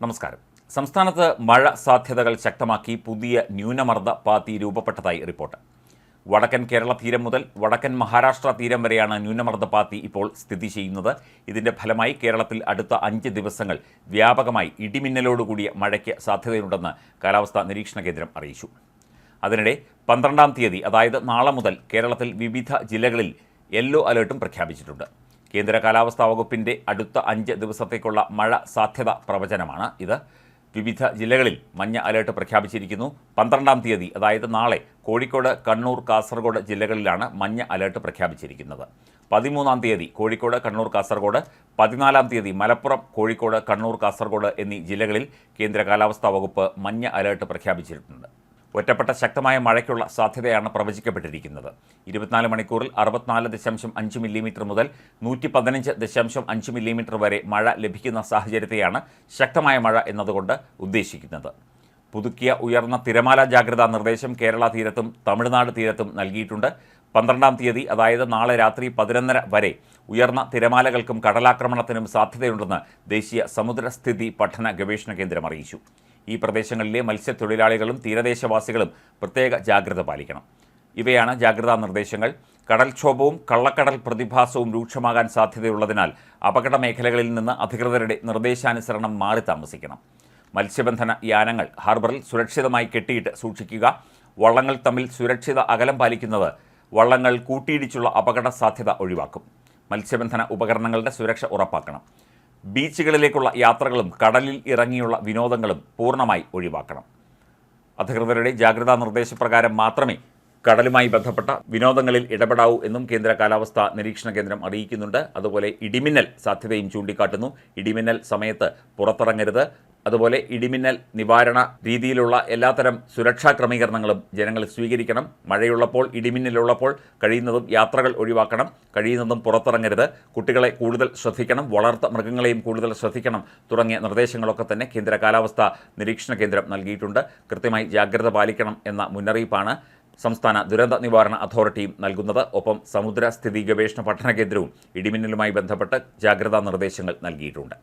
നമസ്കാരം. സംസ്ഥാനത്ത് മഴ സാധ്യതകൾ ശക്തമാക്കി പുതിയ ന്യൂനമർദ്ദ പാത്തി രൂപപ്പെട്ടതായി റിപ്പോർട്ട്. വടക്കൻ കേരള തീരം മുതൽ വടക്കൻ മഹാരാഷ്ട്ര തീരം വരെയാണ് ന്യൂനമർദ്ദ പാത്തി ഇപ്പോൾ സ്ഥിതി ചെയ്യുന്നത്. ഇതിന്റെ ഫലമായി കേരളത്തിൽ അടുത്ത 5 ദിവസങ്ങൾ വ്യാപകമായി ഇടിമിന്നലോടുകൂടിയ മഴയ്ക്ക് സാധ്യതയുണ്ടെന്ന് കാലാവസ്ഥാ നിരീക്ഷണ കേന്ദ്രം അറിയിച്ചു. അതിനിടെ 12-ാം തീയതി, അതായത് നാളെ മുതൽ കേരളത്തിൽ വിവിധ ജില്ലകളിൽ യെല്ലോ അലേർട്ടും പ്രഖ്യാപിച്ചിട്ടുണ്ട്. കേന്ദ്ര കാലാവസ്ഥാ വകുപ്പിൻ്റെ അടുത്ത 5 ദിവസത്തേക്കുള്ള മഴ സാധ്യത പ്രവചനമാണ് ഇത്. വിവിധ ജില്ലകളിൽ മഞ്ഞ അലേർട്ട് പ്രഖ്യാപിച്ചിരിക്കുന്നു. 12-ാം തീയതി, അതായത് നാളെ, കോഴിക്കോട്, കണ്ണൂർ, കാസർഗോഡ് ജില്ലകളിലാണ് മഞ്ഞ അലേർട്ട് പ്രഖ്യാപിച്ചിരിക്കുന്നത്. 13-ാം തീയതി കോഴിക്കോട്, കണ്ണൂർ, കാസർഗോഡ്, 14-ാം തീയതി മലപ്പുറം, കോഴിക്കോട്, കണ്ണൂർ, കാസർഗോഡ് എന്നീ ജില്ലകളിൽ കേന്ദ്ര കാലാവസ്ഥാ വകുപ്പ് മഞ്ഞ അലേർട്ട് പ്രഖ്യാപിച്ചിട്ടുണ്ട്. ഒറ്റപ്പെട്ട ശക്തമായ മഴയ്ക്കുള്ള സാധ്യതയാണ് പ്രവചിക്കപ്പെട്ടിരിക്കുന്നത്. 24 മണിക്കൂറിൽ 64.5 മില്ലിമീറ്റർ മുതൽ 115.5 മില്ലിമീറ്റർ വരെ മഴ ലഭിക്കുന്ന സാഹചര്യത്തെയാണ് ശക്തമായ മഴ എന്നതുകൊണ്ട് ഉദ്ദേശിക്കുന്നത്. പുതുക്കിയ ഉയർന്ന തിരമാല ജാഗ്രതാ നിർദ്ദേശം കേരള തീരത്തും തമിഴ്നാട് തീരത്തും നൽകിയിട്ടുണ്ട്. 12-ാം തീയതി, അതായത് നാളെ രാത്രി 11:30 വരെ ഉയർന്ന തിരമാലകൾക്കും കടലാക്രമണത്തിനും സാധ്യതയുണ്ടെന്ന് ദേശീയ സമുദ്രസ്ഥിതി പഠന ഗവേഷണ കേന്ദ്രം അറിയിച്ചു. ഈ പ്രദേശങ്ങളിലെ മത്സ്യത്തൊഴിലാളികളും തീരദേശവാസികളും പ്രത്യേക ജാഗ്രത പാലിക്കണം. ഇവയാണ് ജാഗ്രതാ നിർദ്ദേശങ്ങൾ. കടൽക്ഷോഭവും കള്ളക്കടൽ പ്രതിഭാസവും രൂക്ഷമാകാൻ സാധ്യതയുള്ളതിനാൽ അപകട മേഖലകളിൽ നിന്ന് അധികൃതരുടെ നിർദ്ദേശാനുസരണം മാറി താമസിക്കണം. മത്സ്യബന്ധന യാനങ്ങൾ ഹാർബറിൽ സുരക്ഷിതമായി കെട്ടിയിട്ട് സൂക്ഷിക്കുക. വള്ളങ്ങൾ തമ്മിൽ സുരക്ഷിത അകലം പാലിക്കുന്നത് വള്ളങ്ങൾ കൂട്ടിയിടിച്ചുള്ള അപകട സാധ്യത ഒഴിവാക്കും. മത്സ്യബന്ധന ഉപകരണങ്ങളുടെ സുരക്ഷ ഉറപ്പാക്കണം. ബീച്ചുകളിലേക്കുള്ള യാത്രകളും കടലിൽ ഇറങ്ങിയുള്ള വിനോദങ്ങളും പൂർണ്ണമായി ഒഴിവാക്കണം. അധികൃതരുടെ ജാഗ്രതാ നിർദ്ദേശപ്രകാരം മാത്രമേ കടലുമായി ബന്ധപ്പെട്ട വിനോദങ്ങളിൽ ഇടപെടാവൂ എന്നും കേന്ദ്ര കാലാവസ്ഥാ നിരീക്ഷണ കേന്ദ്രം അറിയിക്കുന്നുണ്ട്. അതുപോലെ ഇടിമിന്നൽ സാധ്യതയും ചൂണ്ടിക്കാട്ടുന്നു. ഇടിമിന്നൽ സമയത്ത് പുറത്തിറങ്ങരുത്. അതുപോലെ ഇടിമിന്നൽ നിവാരണ രീതിയിലുള്ള എല്ലാത്തരം സുരക്ഷാ ക്രമീകരണങ്ങളും ജനങ്ങൾ സ്വീകരിക്കണം. മഴയുള്ളപ്പോൾ, ഇടിമിന്നലുള്ളപ്പോൾ കഴിയുന്നതും യാത്രകൾ ഒഴിവാക്കണം. കഴിയുന്നതും പുറത്തിറങ്ങരുത്. കുട്ടികളെ കൂടുതൽ ശ്രദ്ധിക്കണം. വളർത്ത മൃഗങ്ങളെയും കൂടുതൽ ശ്രദ്ധിക്കണം. തുടങ്ങിയ നിർദ്ദേശങ്ങളൊക്കെ തന്നെ കേന്ദ്ര കാലാവസ്ഥാ നിരീക്ഷണ കേന്ദ്രം നൽകിയിട്ടുണ്ട്. കൃത്യമായി ജാഗ്രത പാലിക്കണം എന്ന മുന്നറിയിപ്പാണ് സംസ്ഥാന ദുരന്ത നിവാരണ അതോറിറ്റിയും നൽകുന്നത്. ഒപ്പം സമുദ്രസ്ഥിതി ഗവേഷണ പഠന കേന്ദ്രവും ഇടിമിന്നലുമായി ബന്ധപ്പെട്ട് ജാഗ്രതാ നിർദ്ദേശങ്ങൾ നൽകിയിട്ടുണ്ട്.